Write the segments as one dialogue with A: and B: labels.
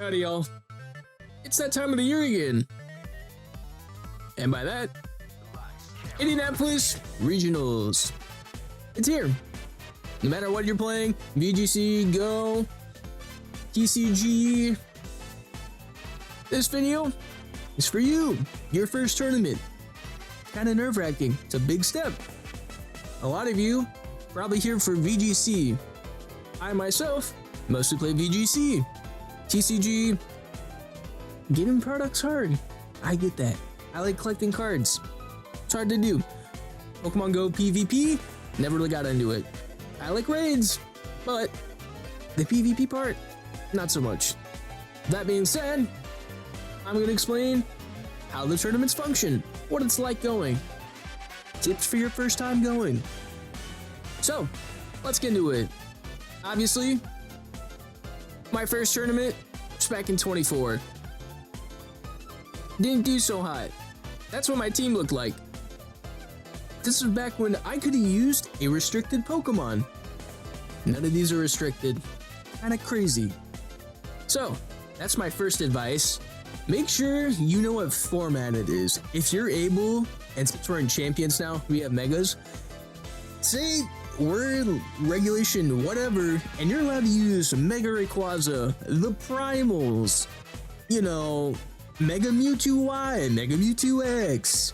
A: Howdy y'all. It's that time of the year again. And by that, Indianapolis Regionals. It's here. No matter what you're playing, VGC, Go, TCG, this video is for you. Your first tournament. Kind of nerve-wracking. It's a big step. A lot of you probably here for VGC. I myself mostly play VGC. TCG, getting products hard. I get that. I like collecting cards. It's hard to do. Pokemon Go PvP, never really got into it. I like raids, but the PvP part, not so much. That being said, I'm going to explain how the tournaments function, what it's like going, tips for your first time going. So, let's get into it. Obviously, my first tournament was back in 24. Didn't do so hot. That's what my team looked like. This was back when I could have used a restricted Pokemon. None of these are restricted. Kinda crazy. So, that's my first advice. Make sure you know what format it is. If you're able, and since we're in Champions now, we have Megas, say we're in regulation whatever, and you're allowed to use Mega Rayquaza, the Primals, you know, Mega Mewtwo Y, Mega Mewtwo X,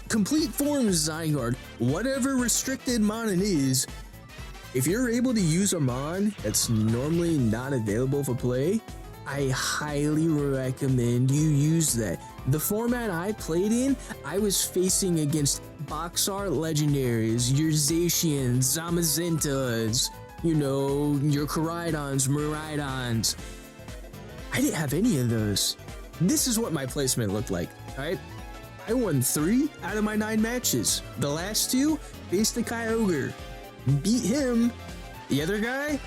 A: Complete Forms Zygarde, whatever restricted mon it is. If you're able to use a mon that's normally not available for play, I highly recommend you use that. The format I played in, I was facing against box art legendaries, your Zacians, Zamazentas, you know, your Koraidons, Miraidons. I didn't have any of those. This is what my placement looked like, alright? I won 3 out of my 9 matches. The last 2 faced the Kyogre. Beat him. The other guy,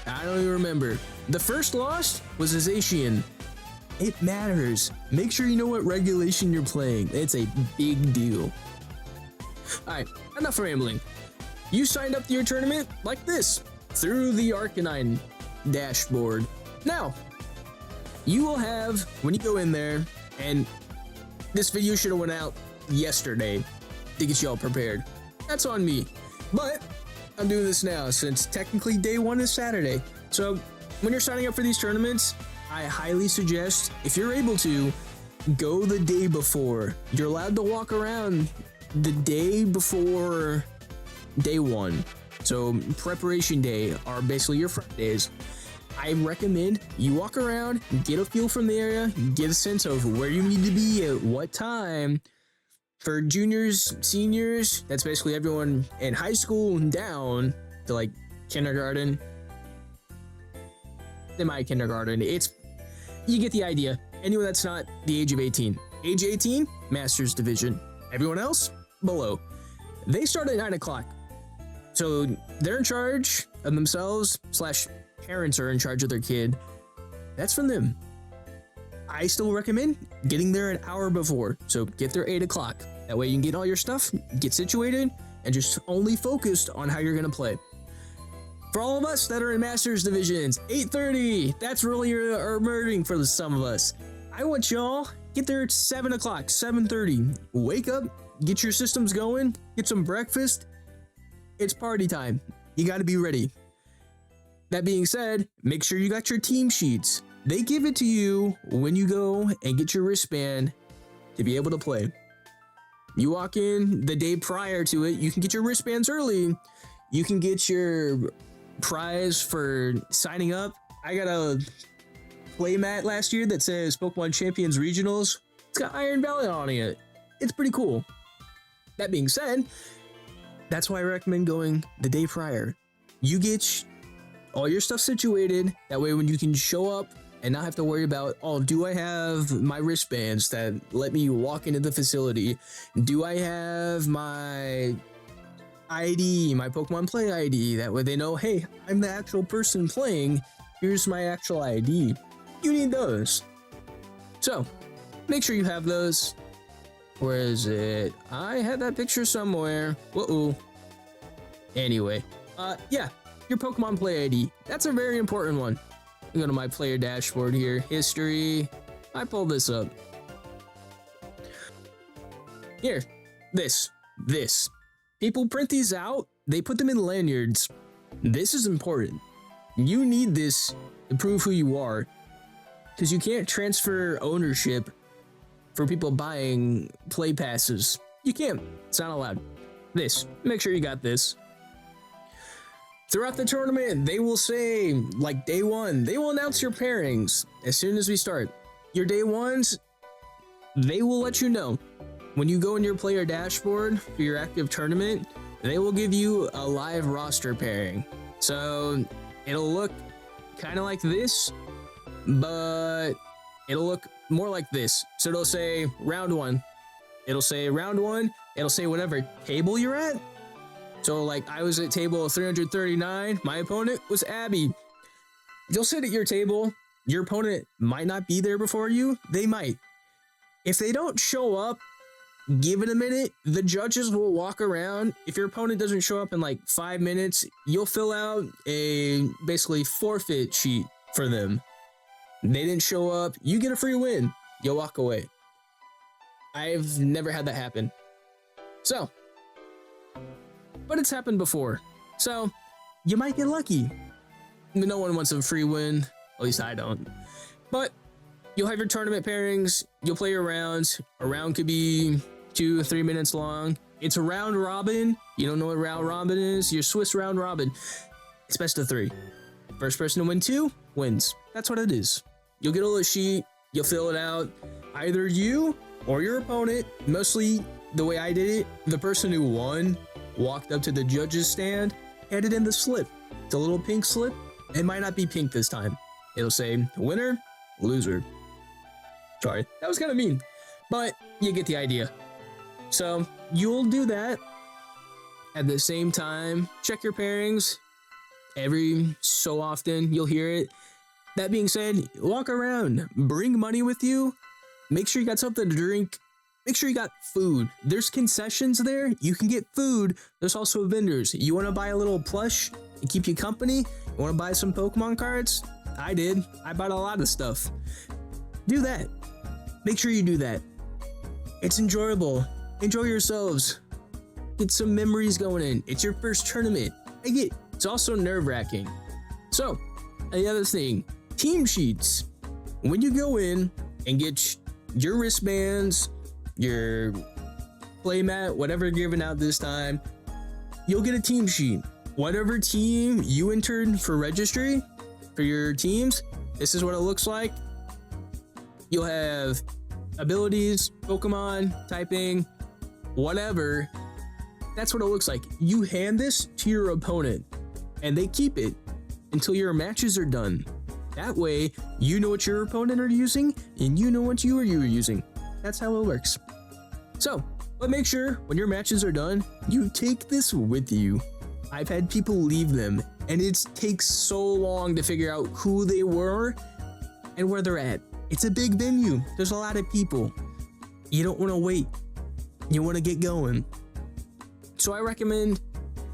A: I don't even remember. The first loss was a Zacian. It matters. Make sure you know what regulation you're playing. It's a big deal. Alright, enough rambling. You signed up to your tournament like this, through the Arcanine dashboard. Now, you will have, when you go in there, and this video should have went out yesterday to get you all prepared. That's on me. But I'm doing this now since technically day 1 is Saturday. So when you're signing up for these tournaments, I highly suggest, if you're able to, go the day before. You're allowed to walk around the day before day 1. So preparation day are basically your Fridays. I recommend you walk around, get a feel from the area, get a sense of where you need to be at what time. For juniors, seniors, that's basically everyone in high school and down to like kindergarten. Semi-kindergarten. You get the idea. Anyone that's not the age of 18. Age 18, Masters Division. Everyone else, below. They start at 9 o'clock. So they're in charge of themselves, / parents are in charge of their kid. That's from them. I still recommend getting there an hour before. So get there 8 o'clock. That way you can get all your stuff, get situated, and just only focused on how you're going to play. For all of us that are in Masters Divisions, 8:30, that's really emerging for some of us. I want y'all get there at 7 o'clock, 7:30. Wake up, get your systems going, get some breakfast. It's party time. You got to be ready. That being said, make sure you got your team sheets. They give it to you when you go and get your wristband to be able to play. You walk in the day prior to it, you can get your wristbands early. You can get your prize for signing up. I got a play mat last year that says Pokemon Champions Regionals. It's got Iron Valley on it. It's pretty cool. That being said, that's why I recommend going the day prior. You get all your stuff situated. That way when you can show up and not have to worry about, oh, do I have my wristbands that let me walk into the facility? Do I have my ID, my Pokemon Play ID? That way they know, hey, I'm the actual person playing. Here's my actual ID. You need those. So, make sure you have those. Where is it? I had that picture somewhere. Whoa. Anyway, yeah, your Pokemon Play ID. That's a very important one. Go to my player dashboard here, history. I pull this up. Here, this. People print these out, they put them in lanyards. This is important. You need this to prove who you are, because you can't transfer ownership for people buying play passes. You can't. It's not allowed. This. Make sure you got this. Throughout the tournament, they will say, like day one, they will announce your pairings as soon as we start. Your day ones, they will let you know. When you go in your player dashboard for your active tournament, they will give you a live roster pairing. So it'll look kind of like this, but it'll look more like this. So it'll say round one. It'll say round one. It'll say whatever table you're at. So like I was at table 339. My opponent was Abby. You'll sit at your table. Your opponent might not be there before you. They might. If they don't show up, give it a minute. The judges will walk around. If your opponent doesn't show up in like 5 minutes, you'll fill out a basically forfeit sheet for them. They didn't show up. You get a free win. You'll walk away. I've never had that happen. So, but it's happened before. So, you might get lucky. No one wants a free win. At least I don't. But you'll have your tournament pairings. You'll play your rounds. A round could be 2 or 3 minutes long. It's a round robin. You don't know what round robin is? Your Swiss round robin. It's best of 3. First person to win 2 wins. That's what it is. You'll get a little sheet. You'll fill it out. Either you or your opponent. Mostly the way I did it, the person who won walked up to the judge's stand, handed in the slip. It's a little pink slip. It might not be pink this time. It'll say winner, loser. Sorry, that was kind of mean, but you get the idea. So you'll do that. At the same time, check your pairings. Every so often, you'll hear it. That being said, walk around, bring money with you. Make sure you got something to drink. Make sure you got food. There's concessions there. You can get food. There's also vendors. You want to buy a little plush and keep you company? You want to buy some Pokemon cards? I did. I bought a lot of stuff. Do that. Make sure you do that. It's enjoyable. Enjoy yourselves. Get some memories going in. It's your first tournament. I get it. It's also nerve-wracking. So, another thing. Team sheets. When you go in and get your wristbands, your playmat, whatever you're giving out this time, you'll get a team sheet. Whatever team you entered for registry for your teams, this is what it looks like. You'll have abilities, Pokemon, typing, whatever. That's what it looks like. You hand this to your opponent and they keep it until your matches are done. That way, you know what your opponent are using and you know what you are using. That's how it works. So, but make sure when your matches are done, you take this with you. I've had people leave them, and it takes so long to figure out who they were and where they're at. It's a big venue. There's a lot of people. You don't want to wait. You want to get going. So I recommend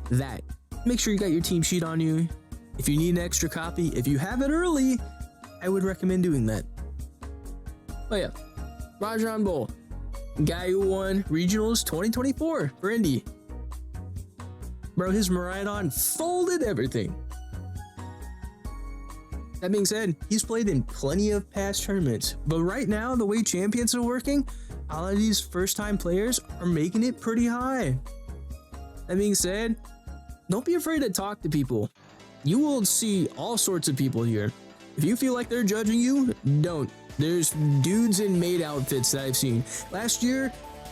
A: that. Make sure you got your team sheet on you. If you need an extra copy, if you have it early, I would recommend doing that. Oh yeah. Rajan Bull, guy who won Regionals 2024 for Indy. Bro, his Miraidon folded everything. That being said, he's played in plenty of past tournaments, but right now, the way champions are working, all of these first-time players are making it pretty high. That being said, don't be afraid to talk to people. You will see all sorts of people here. If you feel like they're judging you, don't. There's dudes in maid outfits that I've seen. Last year,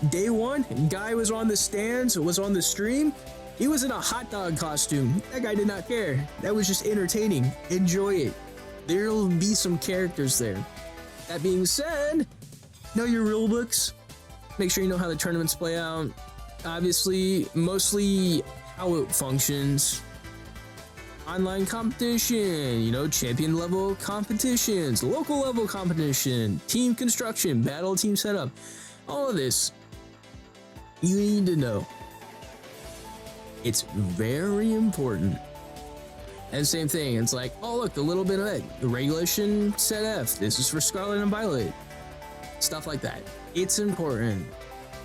A: day one, guy was on the stands, was on the stream. He was in a hot dog costume. That guy did not care. That was just entertaining. Enjoy it. There'll be some characters there. That being said, know your rule books. Make sure you know how the tournaments play out. Obviously, mostly how it functions. Online competition, champion level competitions, local level competition, team construction, battle team setup, all of this you need to know. It's very important. And same thing, it's like, oh look, the little bit of it, the regulation set F, this is for Scarlet and Violet. Stuff like that. It's important.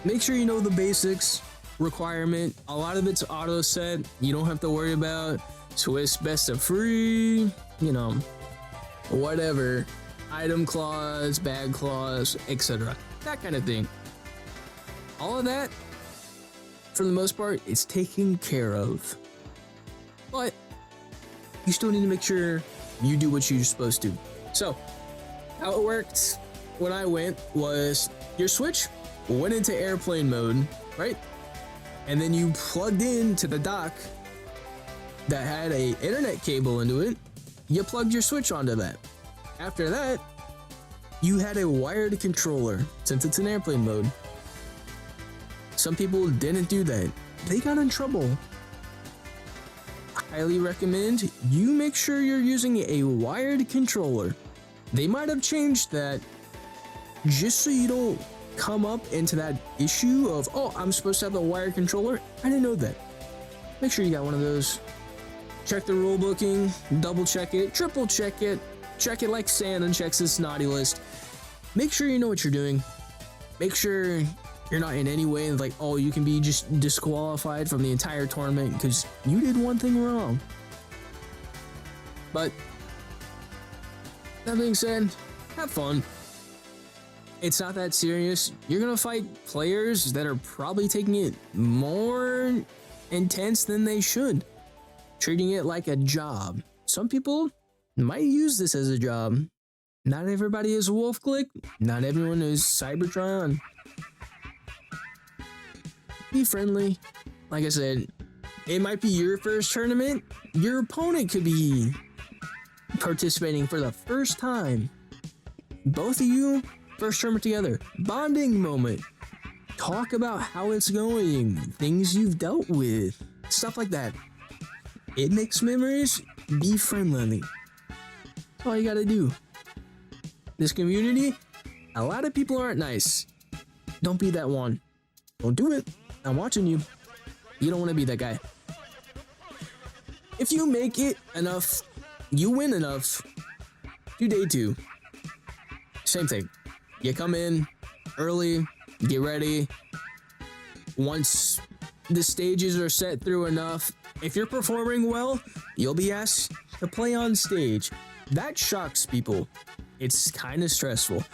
A: Make sure you know the basics requirement. A lot of it's auto set. You don't have to worry about Swiss best of free, you know, whatever. Item clause, bag clause, etc. That kind of thing. All of that, for the most part, is taken care of. But you still need to make sure you do what you're supposed to. So, how it worked when I went was your Switch went into airplane mode, right? And then you plugged into the dock that had a internet cable into it. You plugged your Switch onto that. After that, you had a wired controller since it's in airplane mode. Some people didn't do that. They got in trouble. I highly recommend you make sure you're using a wired controller. They might have changed that just so you don't come up into that issue of, oh, I'm supposed to have a wired controller. I didn't know that. Make sure you got one of those. Check the rule booking, double check it, triple check it like Santa checks his naughty list. Make sure you know what you're doing. Make sure you're not in any way like, oh, you can be just disqualified from the entire tournament because you did one thing wrong. But that being said, have fun. It's not that serious. You're gonna fight players that are probably taking it more intense than they should, treating it like a job. Some people might use this as a job. Not everybody is Wolf Click. Not everyone is Cybertron. Be friendly. Like I said, it might be your first tournament. Your opponent could be participating for the first time. Both of you, first tournament together. Bonding moment. Talk about how it's going. Things you've dealt with. Stuff like that. It makes memories. Be friendly. That's all you gotta do. This community, a lot of people aren't nice. Don't be that one. Don't do it. I'm watching you. You don't want to be that guy. If you make it enough, you win enough, do day 2. Same thing. You come in early, get ready. Once the stages are set through enough, if you're performing well, you'll be asked to play on stage. That shocks people. It's kind of stressful.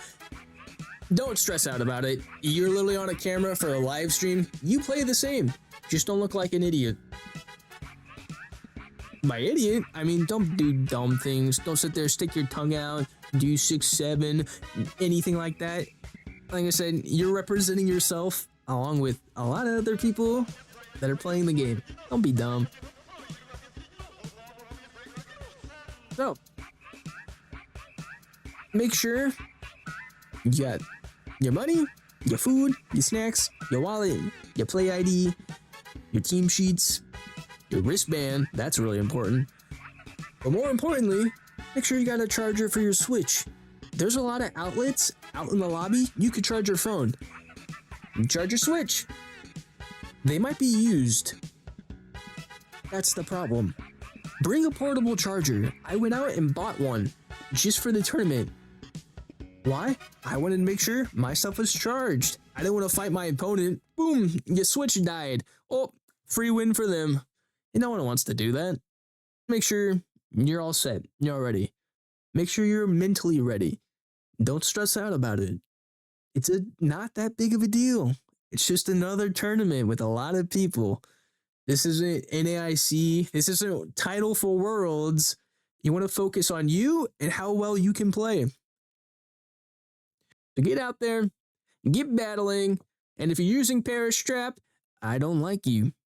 A: Don't stress out about it. You're literally on a camera for a live stream. You play the same. Just don't look like an idiot. By idiot, I mean don't do dumb things. Don't sit there, stick your tongue out, do 6-7, anything like that. Like I said, you're representing yourself along with a lot of other people that are playing the game. Don't be dumb. So, make sure you got your money, your food, your snacks, your wallet, your play ID, your team sheets, your wristband. That's really important. But more importantly, make sure you got a charger for your Switch. There's a lot of outlets out in the lobby. You could charge your phone. Charge your Switch. They might be used. That's the problem. Bring a portable charger. I went out and bought one just for the tournament. Why? I wanted to make sure my stuff was charged. I didn't want to fight my opponent. Boom, your Switch died. Oh, free win for them. And no one wants to do that. Make sure you're all set. You're all ready. Make sure you're mentally ready. Don't stress out about it. It's not that big of a deal. It's just another tournament with a lot of people. This isn't NAIC. This isn't Title for Worlds. You want to focus on you and how well you can play. So get out there, get battling, and if you're using Perish Trap, I don't like you.